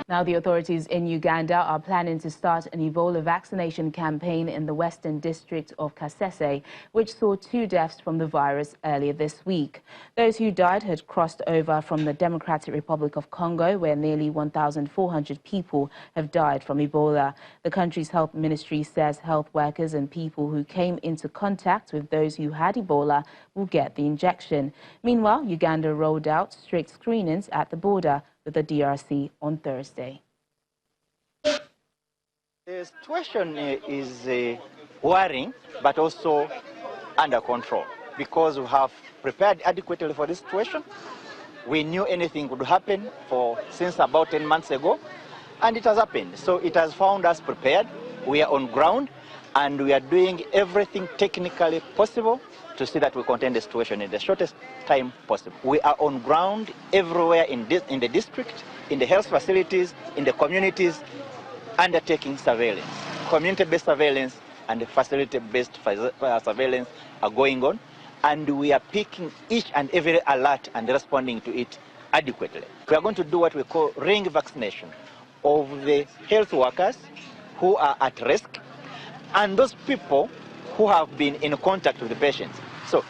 Now, the authorities in Uganda are planning to start an Ebola vaccination campaign in the western district of Kasese, which saw 2 deaths from the virus earlier this week. Those who died had crossed over from the Democratic Republic of Congo, where nearly 1,400 people have died from Ebola. The country's health ministry says health workers and people who came into contact with those who had Ebola will get the injection. Meanwhile, Uganda rolled out strict screenings at the border with the DRC on Thursday. The situation is worrying, but also under control, because we have prepared adequately for this situation. We knew anything would happen since about 10 months ago, and it has happened. So it has found us prepared. We are on ground, and we are doing everything technically possible to see that we contain the situation in the shortest time possible. We are on ground everywhere in the district, in the health facilities, in the communities, undertaking surveillance. Community-based surveillance and facility-based surveillance are going on, and we are picking each and every alert and responding to it adequately. We are going to do what we call ring vaccination of the health workers who are at risk and those people who have been in contact with the patients, so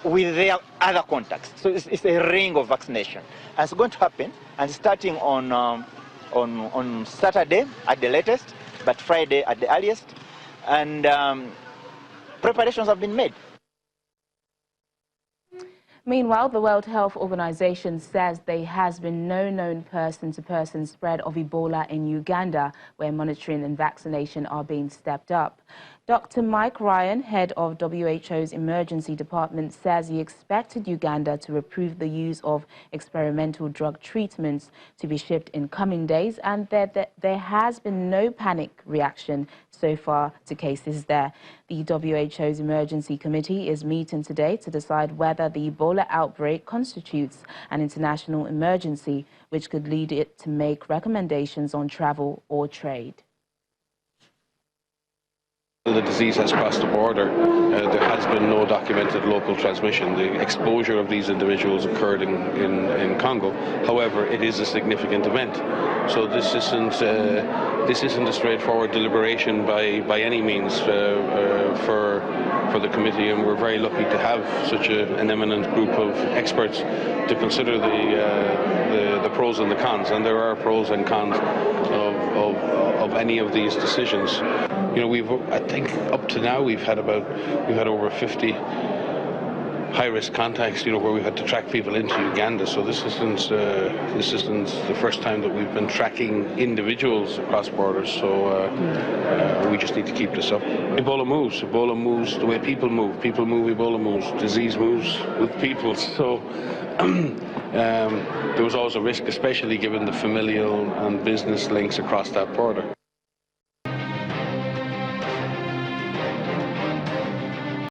with their other contacts. So it's a ring of vaccination. And it's going to happen, and starting on Saturday at the latest, but Friday at the earliest, and preparations have been made. Meanwhile, the World Health Organization says there has been no known person-to-person spread of Ebola in Uganda, where monitoring and vaccination are being stepped up. Dr. Mike Ryan, head of WHO's emergency department, says he expected Uganda to approve the use of experimental drug treatments to be shipped in coming days, and that there has been no panic reaction so far to cases there. The WHO's emergency committee is meeting today to decide whether the Ebola outbreak constitutes an international emergency, which could lead it to make recommendations on travel or trade. The disease has crossed the border. There has been no documented local transmission. The exposure of these individuals occurred in Congo. However, it is a significant event. So this isn't a straightforward deliberation by any means for the committee, and we're very lucky to have such an eminent group of experts to consider the pros and the cons. And there are pros and cons of any of these decisions. You know, I think up to now we've had over 50 high-risk contacts, where we've had to track people into Uganda. So this isn't the first time that we've been tracking individuals across borders. So we just need to keep this up. Ebola moves. Ebola moves the way people move. People move. Ebola moves. Disease moves with people. So there was always a risk, especially given the familial and business links across that border.